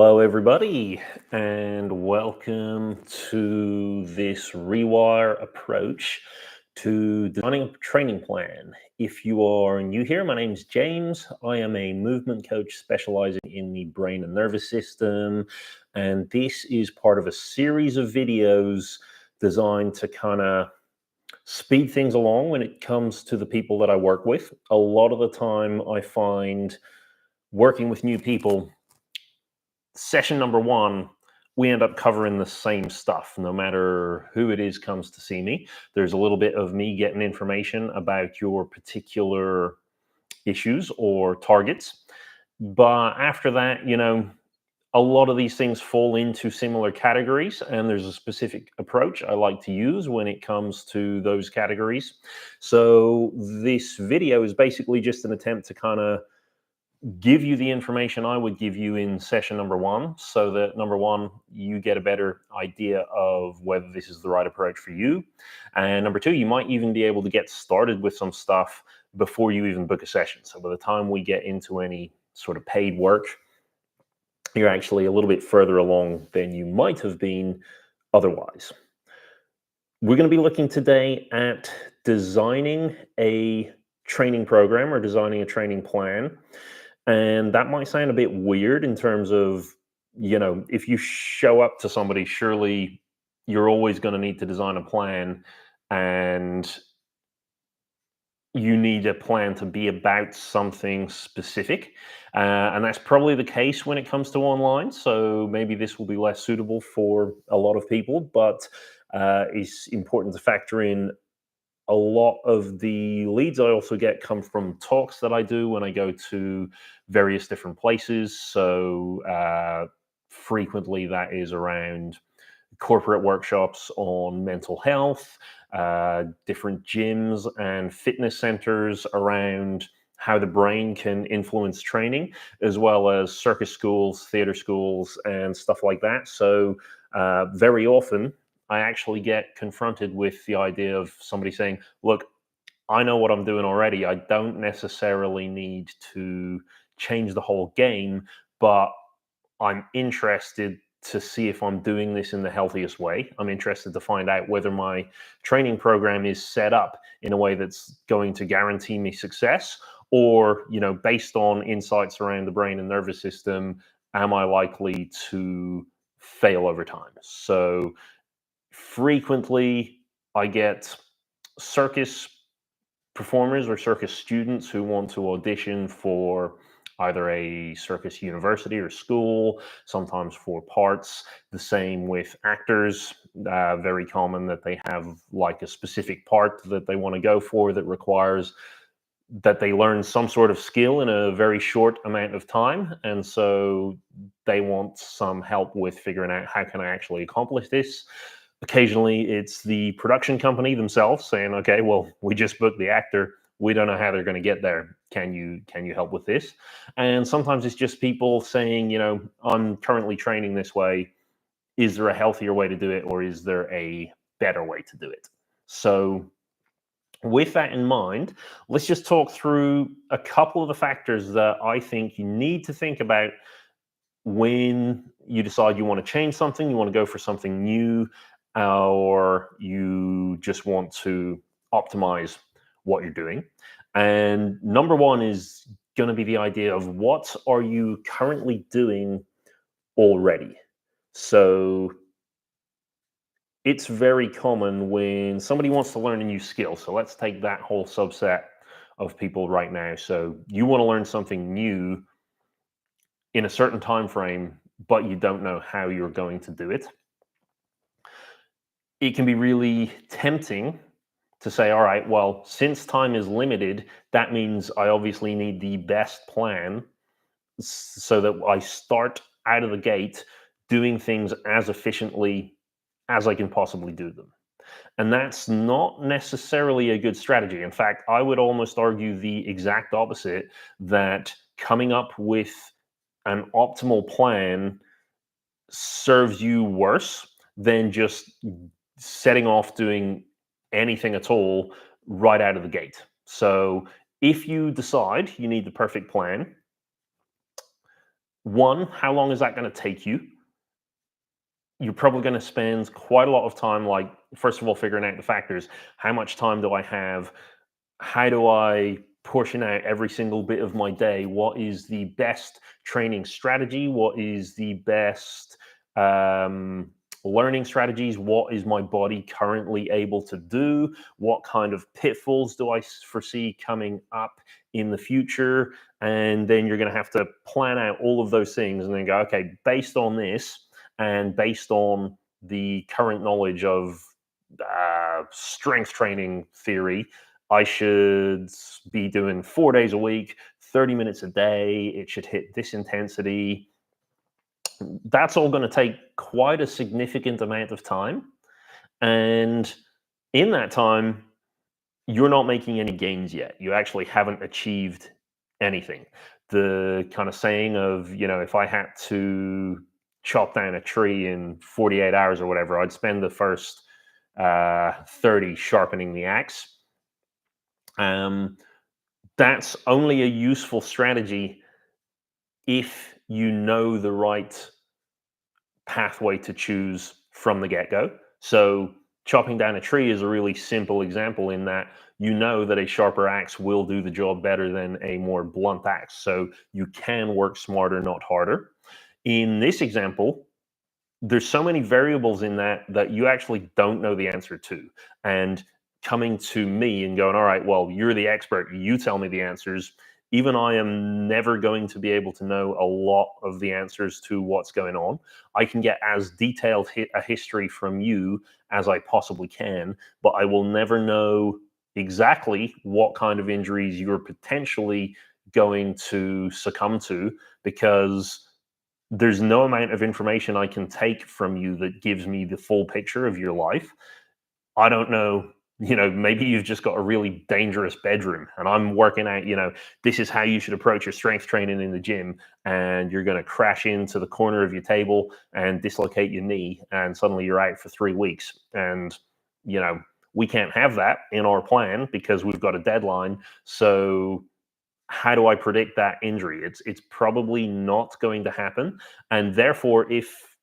Hello, everybody, and welcome to this Rewire approach to designing a training plan. If you are new here, my name is James. I am a movement coach specializing in the brain and nervous system, and this is part of a series of videos designed to kind of speed things along when it comes to the people that I work with. A lot of the time, I find working with new people session number one, we end up covering the same stuff. No matter who it is comes to see me, there's a little bit of me getting information about your particular issues or targets. But after that, a lot of these things fall into similar categories, and there's a specific approach I like to use when it comes to those categories. So, this video is basically just an attempt to kind of give you the information I would give you in session number one, so that number one, you get a better idea of whether this is the right approach for you. And number two, you might even be able to get started with some stuff before you even book a session. So by the time we get into any sort of paid work, you're actually a little bit further along than you might have been otherwise. We're going to be looking today at designing a training program or designing a training plan. And that might sound a bit weird in terms of, if you show up to somebody, surely you're always going to need to design a plan, and you need a plan to be about something specific. And that's probably the case when it comes to online. So maybe this will be less suitable for a lot of people, but it's important to factor in a lot of the leads I also get come from talks that I do when I go to various different places. So frequently that is around corporate workshops on mental health, different gyms and fitness centers around how the brain can influence training, as well as circus schools, theater schools, and stuff like that. So very often I actually get confronted with the idea of somebody saying, look, I know what I'm doing already. I don't necessarily need to change the whole game, but I'm interested to see if I'm doing this in the healthiest way. I'm interested to find out whether my training program is set up in a way that's going to guarantee me success, or, based on insights around the brain and nervous system, am I likely to fail over time? So frequently I get circus performers or circus students who want to audition for either a circus university or school, sometimes for parts. The same with actors. Very common that they have like a specific part that they want to go for that requires that they learn some sort of skill in a very short amount of time. And so they want some help with figuring out, how can I actually accomplish this? Occasionally it's the production company themselves saying, okay, well, we just booked the actor, we don't know how they're going to get there, can you help with this? And sometimes it's just people saying, I'm currently training this way, is there a healthier way to do it, or is there a better way to do it? So with that in mind, let's just talk through a couple of the factors that I think you need to think about when you decide you want to change something, you want to go for something new, or you just want to optimize what you're doing. And number one is going to be the idea of, what are you currently doing already? So it's very common when somebody wants to learn a new skill. So let's take that whole subset of people right now. So you want to learn something new in a certain time frame, but you don't know how you're going to do it. It can be really tempting to say, all right, well, since time is limited, that means I obviously need the best plan so that I start out of the gate doing things as efficiently as I can possibly do them. And that's not necessarily a good strategy. In fact, I would almost argue the exact opposite, that coming up with an optimal plan serves you worse than just setting off doing anything at all right out of the gate. So if you decide you need the perfect plan, One, how long is that going to take you? You're probably going to spend quite a lot of time, like, first of all, figuring out the factors. How much time do I have? How do I portion out every single bit of my day? What is the best training strategy? What is the best um, learning strategies? What is my body currently able to do? What kind of pitfalls do I foresee coming up in the future? And then you're going to have to plan out all of those things and then go, okay, based on this and based on the current knowledge of strength training theory, I should be doing 4 days a week, 30 minutes a day. It should hit this intensity. That's all going to take quite a significant amount of time. And in that time, you're not making any gains yet. You actually haven't achieved anything. The kind of saying of, if I had to chop down a tree in 48 hours or whatever, I'd spend the first 30 sharpening the axe. That's only a useful strategy if you know the right pathway to choose from the get go. So, chopping down a tree is a really simple example in that you know that a sharper axe will do the job better than a more blunt axe. So, you can work smarter, not harder. In this example, there's so many variables in that you actually don't know the answer to. And coming to me and going, all right, well, you're the expert, you tell me the answers. Even I am never going to be able to know a lot of the answers to what's going on. I can get as detailed a history from you as I possibly can, but I will never know exactly what kind of injuries you're potentially going to succumb to, because there's no amount of information I can take from you that gives me the full picture of your life. I don't know, maybe you've just got a really dangerous bedroom and I'm working out, this is how you should approach your strength training in the gym, and you're going to crash into the corner of your table and dislocate your knee and suddenly you're out for 3 weeks. And, you know, we can't have that in our plan because we've got a deadline. So how do I predict that injury? It's probably not going to happen. And therefore, if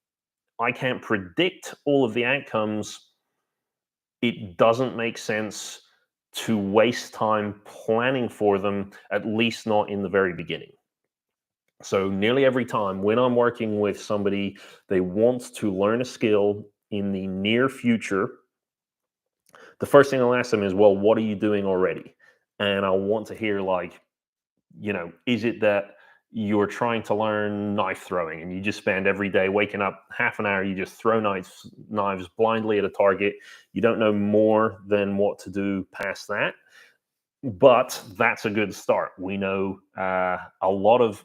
I can't predict all of the outcomes, it doesn't make sense to waste time planning for them, at least not in the very beginning. So, nearly every time when I'm working with somebody, they want to learn a skill in the near future, the first thing I'll ask them is, well, what are you doing already? And I want to hear, like, is it that you're trying to learn knife throwing and you just spend every day waking up half an hour, you just throw knives blindly at a target. You don't know more than what to do past that. But that's a good start. We know a lot of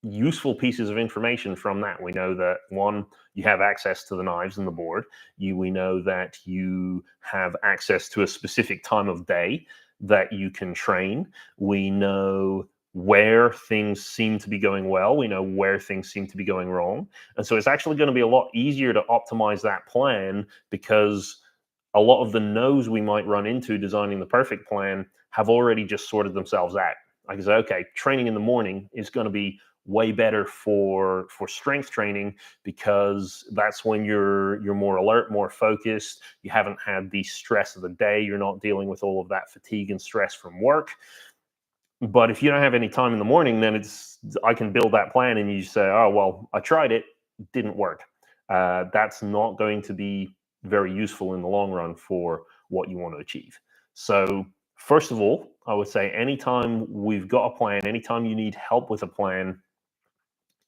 useful pieces of information from that. We know that, one, you have access to the knives and the board. We know that you have access to a specific time of day that you can train. We know where things seem to be going well. We know where things seem to be going wrong. And so it's actually going to be a lot easier to optimize that plan, because a lot of the no's we might run into designing the perfect plan have already just sorted themselves out. I can say, okay, training in the morning is going to be way better for strength training, because that's when you're more alert, more focused. You haven't had the stress of the day. You're not dealing with all of that fatigue and stress from work. But if you don't have any time in the morning, then I can build that plan and you say, oh, well, I tried it, didn't work. That's not going to be very useful in the long run for what you want to achieve. So, first of all, I would say anytime we've got a plan, anytime you need help with a plan,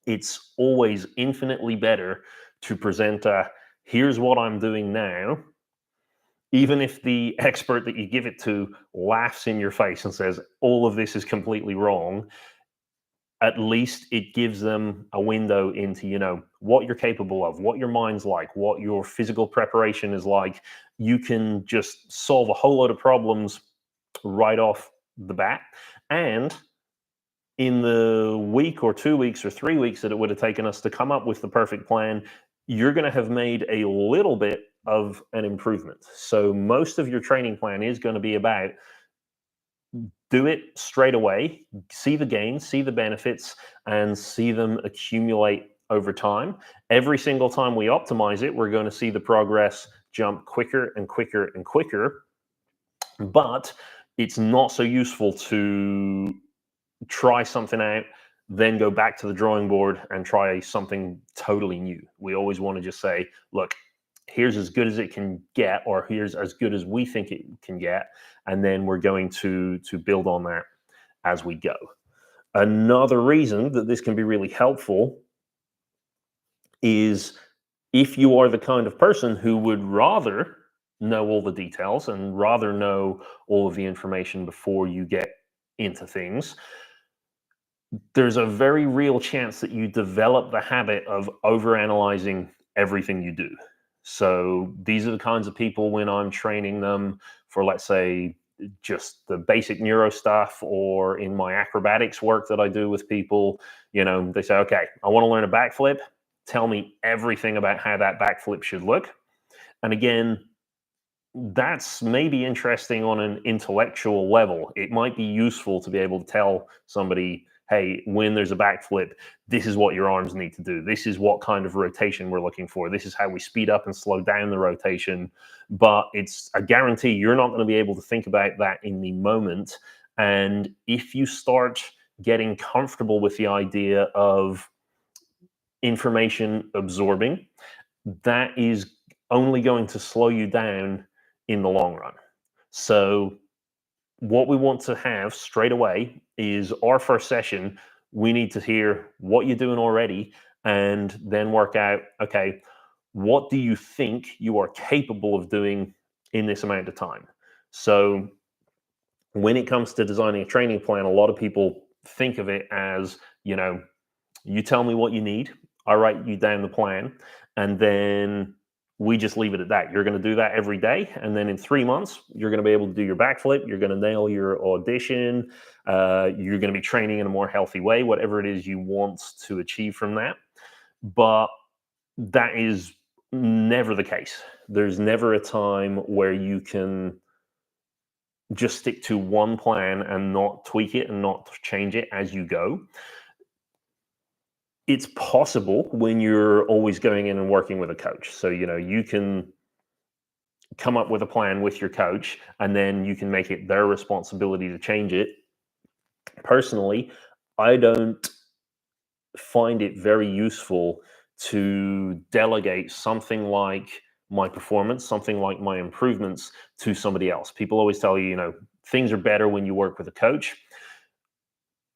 it's always infinitely better to present here's what I'm doing now, even if the expert that you give it to laughs in your face and says all of this is completely wrong. At least it gives them a window into, what you're capable of, what your mind's like, what your physical preparation is like. You can just solve a whole load of problems right off the bat. And in the week or 2 weeks or 3 weeks that it would have taken us to come up with the perfect plan, you're going to have made a little bit of an improvement. So most of your training plan is going to be about do it straight away, see the gains, see the benefits, and see them accumulate over time. Every single time we optimize it, we're going to see the progress jump quicker and quicker and quicker. But it's not so useful to try something out, then go back to the drawing board and try something totally new. We always want to just say, look, here's as good as it can get, or here's as good as we think it can get, and then we're going to build on that as we go. Another reason that this can be really helpful is if you are the kind of person who would rather know all the details and rather know all of the information before you get into things, there's a very real chance that you develop the habit of overanalyzing everything you do. So these are the kinds of people, when I'm training them for, let's say, just the basic neuro stuff, or in my acrobatics work that I do with people, they say, okay, I want to learn a backflip. Tell me everything about how that backflip should look. And again, that's maybe interesting on an intellectual level. It might be useful to be able to tell somebody, hey, when there's a backflip, this is what your arms need to do. This is what kind of rotation we're looking for. This is how we speed up and slow down the rotation. But it's a guarantee you're not going to be able to think about that in the moment. And if you start getting comfortable with the idea of information absorbing, that is only going to slow you down in the long run. So what we want to have straight away is our first session. We need to hear what you're doing already, and then work out, okay, what do you think you are capable of doing in this amount of time? So when it comes to designing a training plan, a lot of people think of it as, you tell me what you need, I write you down the plan, and then we just leave it at that. You're going to do that every day, and then in 3 months, you're going to be able to do your backflip. You're going to nail your audition. You're going to be training in a more healthy way, whatever it is you want to achieve from that. But that is never the case. There's never a time where you can just stick to one plan and not tweak it and not change it as you go. It's possible when you're always going in and working with a coach. So, you can come up with a plan with your coach, and then you can make it their responsibility to change it. Personally, I don't find it very useful to delegate something like my performance, something like my improvements, to somebody else. People always tell you, things are better when you work with a coach.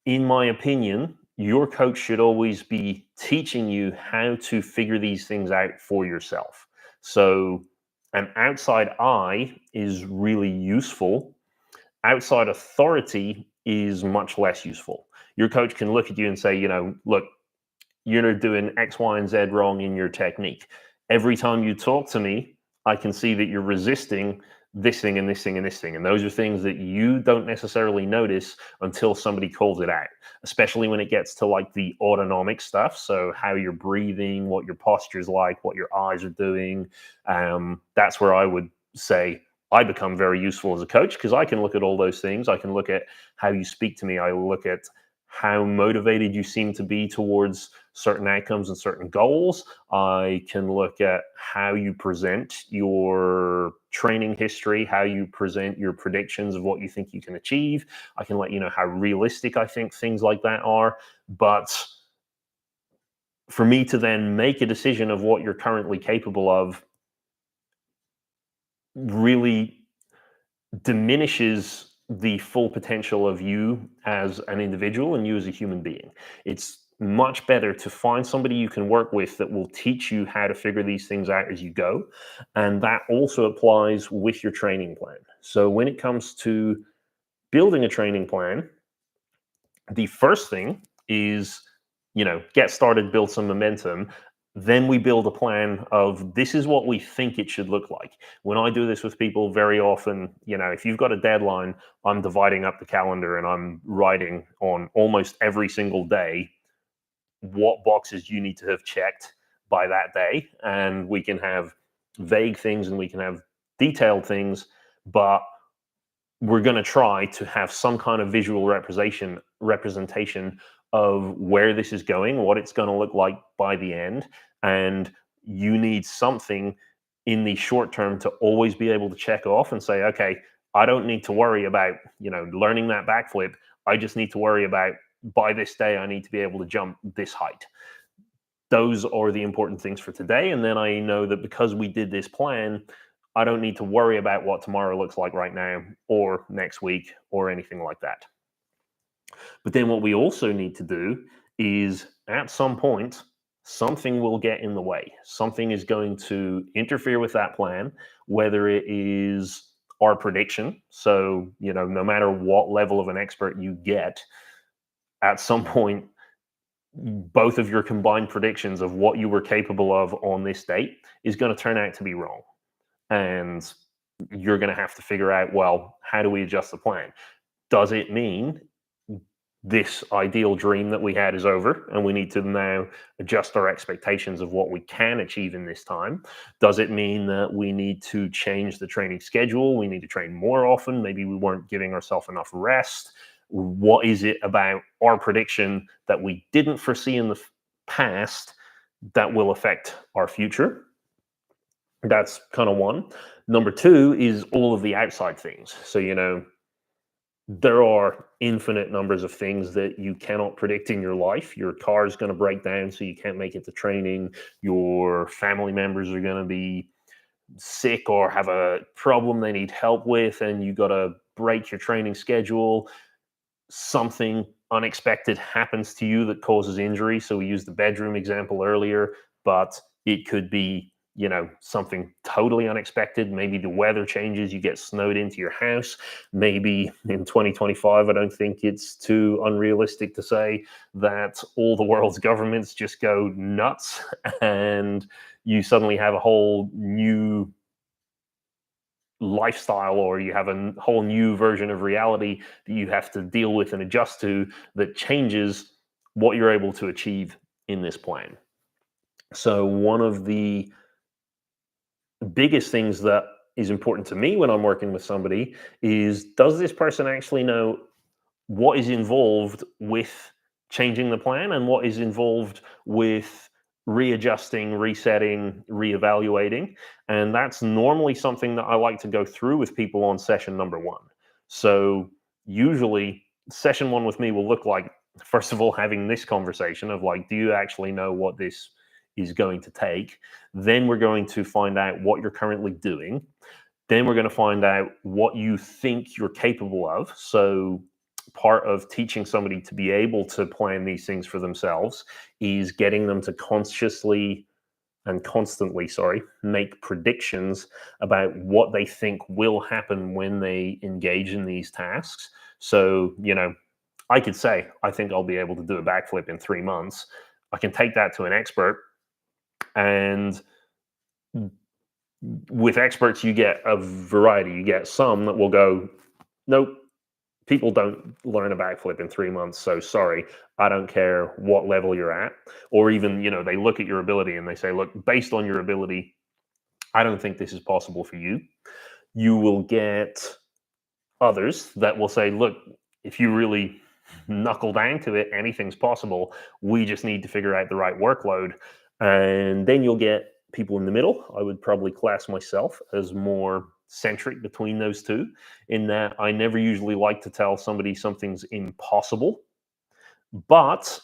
In my opinion, your coach should always be teaching you how to figure these things out for yourself. So an outside eye is really useful. Outside authority is much less useful. Your coach can look at you and say, look, you're doing X, Y, and Z wrong in your technique. Every time you talk to me, I can see that you're resisting this thing and this thing and this thing. And those are things that you don't necessarily notice until somebody calls it out, especially when it gets to like the autonomic stuff. So how you're breathing, what your posture is like, what your eyes are doing. That's where I would say I become very useful as a coach, because I can look at all those things. I can look at how you speak to me. I look at how motivated you seem to be towards certain outcomes and certain goals. I can look at how you present your training history, how you present your predictions of what you think you can achieve. I can let you know how realistic I think things like that are. But for me to then make a decision of what you're currently capable of really diminishes the full potential of you as an individual and you as a human being. It's much better to find somebody you can work with that will teach you how to figure these things out as you go. And that also applies with your training plan. So when it comes to building a training plan, the first thing is, get started, build some momentum. Then we build a plan of, this is what we think it should look like. When I do this with people, very often, if you've got a deadline, I'm dividing up the calendar and I'm writing on almost every single day what boxes you need to have checked by that day. And we can have vague things and we can have detailed things, but we're going to try to have some kind of visual representation of where this is going, what it's going to look like by the end, and you need something in the short term to always be able to check off and say, okay, I don't need to worry about learning that backflip. I just need to worry about, by this day I need to be able to jump this height. Those are the important things for today, and then I know that because we did this plan, I don't need to worry about what tomorrow looks like right now or next week or anything like that. But then what we also need to do is, at some point, something will get in the way. Something is going to interfere with that plan, whether it is our prediction. So, no matter what level of an expert you get, at some point, both of your combined predictions of what you were capable of on this date is going to turn out to be wrong. And you're going to have to figure out, well, how do we adjust the plan? Does it mean this ideal dream that we had is over and we need to now adjust our expectations of what we can achieve in this time? Does it mean that we need to change the training schedule? We need to train more often. Maybe we weren't giving ourselves enough rest. What is it about our prediction that we didn't foresee in the past that will affect our future? That's kind of one. Number two is all of the outside things. So, there are infinite numbers of things that you cannot predict in your life. Your car is going to break down, so you can't make it to training. Your family members are going to be sick or have a problem they need help with, and you got to break your training schedule. Something unexpected happens to you that causes injury. So we used the bedroom example earlier, but it could be something totally unexpected. Maybe the weather changes, you get snowed into your house. Maybe in 2025, I don't think it's too unrealistic to say that all the world's governments just go nuts and you suddenly have a whole new lifestyle, or you have a whole new version of reality that you have to deal with and adjust to, that changes what you're able to achieve in this plan. So one of the biggest things that is important to me when I'm working with somebody is, does this person actually know what is involved with changing the plan and what is involved with readjusting, resetting, reevaluating? And that's normally something that I like to go through with people on session number one. So usually session one with me will look like, first of all, having this conversation of like, do you actually know what this is going to take? Then we're going to find out what you're currently doing. Then we're going to find out what you think you're capable of. So part of teaching somebody to be able to plan these things for themselves is getting them to consciously and constantly, make predictions about what they think will happen when they engage in these tasks. So, I could say, I think I'll be able to do a backflip in 3 months. I can take that to an expert, and with experts, you get a variety. You get some that will go, nope, people don't learn a backflip in 3 months. So sorry, I don't care what level you're at. Or even, they look at your ability and they say, look, based on your ability, I don't think this is possible for you. You will get others that will say, look, if you really knuckle down to it, anything's possible. We just need to figure out the right workload. And then you'll get people in the middle. I would probably class myself as more centric between those two, in that I never usually like to tell somebody something's impossible, but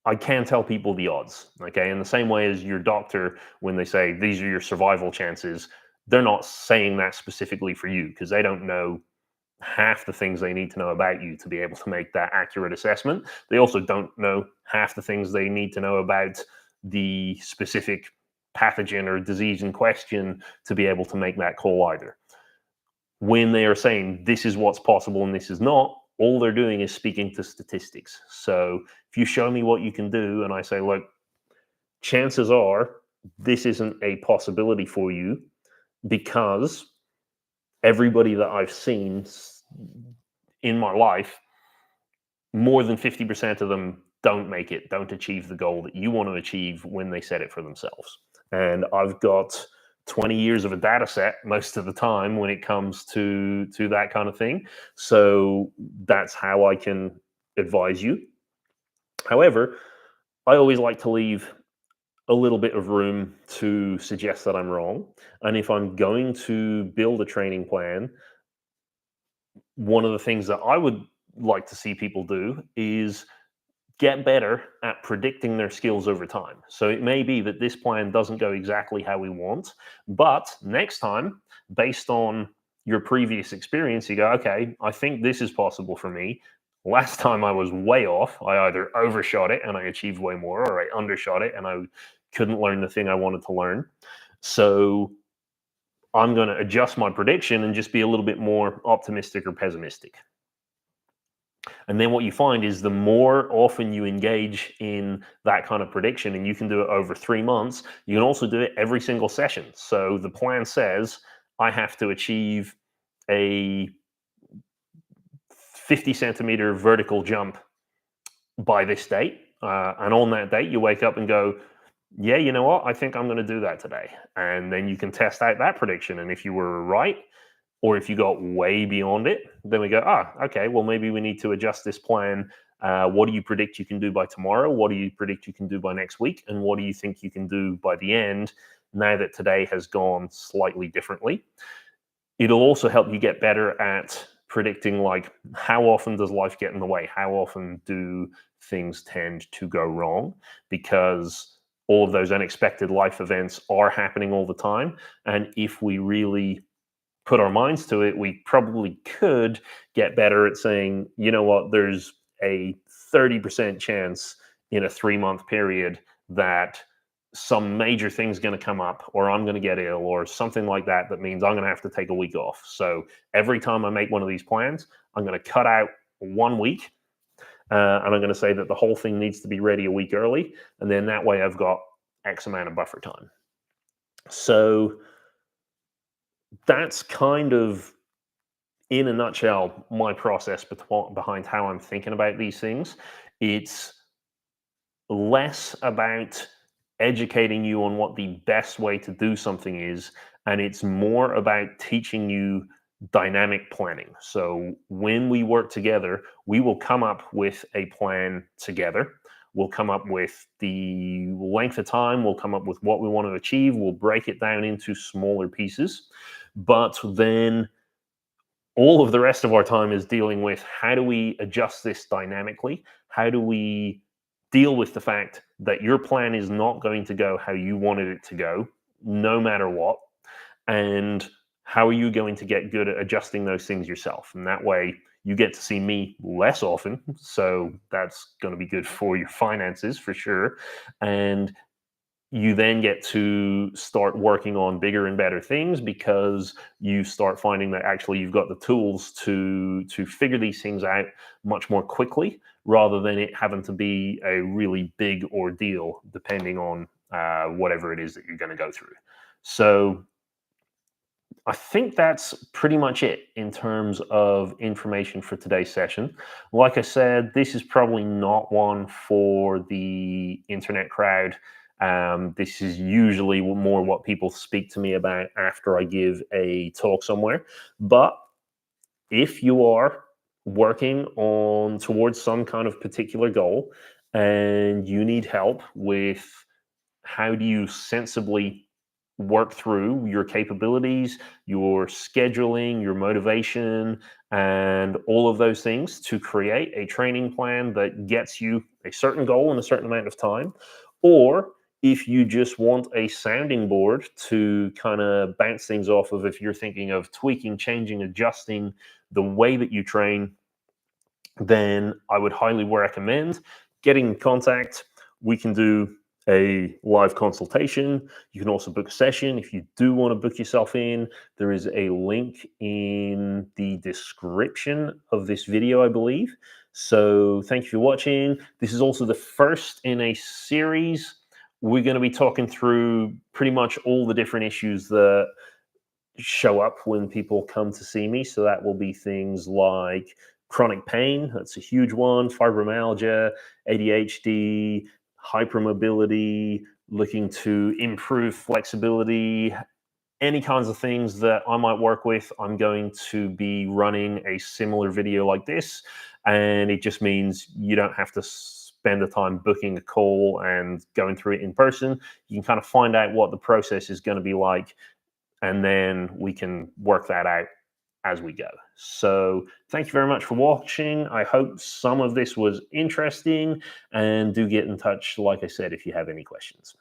I can tell people the odds. Okay. In the same way as your doctor, when they say these are your survival chances, they're not saying that specifically for you, because they don't know half the things they need to know about you to be able to make that accurate assessment. They also don't know half the things they need to know about the specific pathogen or disease in question to be able to make that call either. When they are saying this is what's possible and this is not, all they're doing is speaking to statistics. So if you show me what you can do and I say, look, chances are this isn't a possibility for you, because everybody that I've seen in my life, more than 50% of them don't make it, don't achieve the goal that you want to achieve when they set it for themselves. And I've got 20 years of a data set most of the time when it comes to that kind of thing. So that's how I can advise you. However, I always like to leave a little bit of room to suggest that I'm wrong. And if I'm going to build a training plan, one of the things that I would like to see people do is get better at predicting their skills over time. So it may be that this plan doesn't go exactly how we want, but next time, based on your previous experience, you go, okay, I think this is possible for me. Last time I was way off. I either overshot it and I achieved way more, or I undershot it and I couldn't learn the thing I wanted to learn. So I'm going to adjust my prediction and just be a little bit more optimistic or pessimistic. And then what you find is the more often you engage in that kind of prediction, and you can do it over 3 months, you can also do it every single session. So the plan says I have to achieve a 50 centimeter vertical jump by this date. And on that date, you wake up and go, yeah, you know what? I think I'm going to do that today. And then you can test out that prediction. And if you were right, or if you got way beyond it, then we go, okay, well, maybe we need to adjust this plan. What do you predict you can do by tomorrow? What do you predict you can do by next week? And what do you think you can do by the end, now that today has gone slightly differently? It'll also help you get better at predicting, like, how often does life get in the way? How often do things tend to go wrong? Because all of those unexpected life events are happening all the time. And if we really put our minds to it, we probably could get better at saying, you know what, there's a 30% chance in a 3 month period that some major thing's going to come up, or I'm going to get ill, or something like that. That means I'm going to have to take a week off. So every time I make one of these plans, I'm going to cut out 1 week, and I'm going to say that the whole thing needs to be ready a week early. And then that way I've got X amount of buffer time. So that's kind of, in a nutshell, my process behind how I'm thinking about these things. It's less about educating you on what the best way to do something is, and it's more about teaching you dynamic planning. So when we work together, we will come up with a plan together. We'll come up with the length of time, we'll come up with what we want to achieve, we'll break it down into smaller pieces. But then all of the rest of our time is dealing with, how do we adjust this dynamically? How do we deal with the fact that your plan is not going to go how you wanted it to go, no matter what? And how are you going to get good at adjusting those things yourself? And that way you get to see me less often. So that's going to be good for your finances for sure. And you then get to start working on bigger and better things, because you start finding that actually you've got the tools to figure these things out much more quickly, rather than it having to be a really big ordeal depending on whatever it is that you're going to go through. So I think that's pretty much it in terms of information for today's session. Like I said, this is probably not one for the internet crowd. This is usually more what people speak to me about after I give a talk somewhere. But if you are working on towards some kind of particular goal and you need help with how do you sensibly work through your capabilities, your scheduling, your motivation, and all of those things to create a training plan that gets you a certain goal in a certain amount of time, or if you just want a sounding board to kind of bounce things off of, if you're thinking of tweaking, changing, adjusting the way that you train, then I would highly recommend getting in contact. We can do a live consultation. You can also book a session. If you do want to book yourself in, there is a link in the description of this video, I believe. So thank you for watching. This is also the first in a series. We're going to be talking through pretty much all the different issues that show up when people come to see me. So that will be things like chronic pain, that's a huge one, fibromyalgia, ADHD, hypermobility, looking to improve flexibility, any kinds of things that I might work with, I'm going to be running a similar video like this. And it just means you don't have to spend the time booking a call and going through it in person. You can kind of find out what the process is going to be like, and then we can work that out as we go. So thank you very much for watching. I hope some of this was interesting, and do get in touch, like I said, if you have any questions.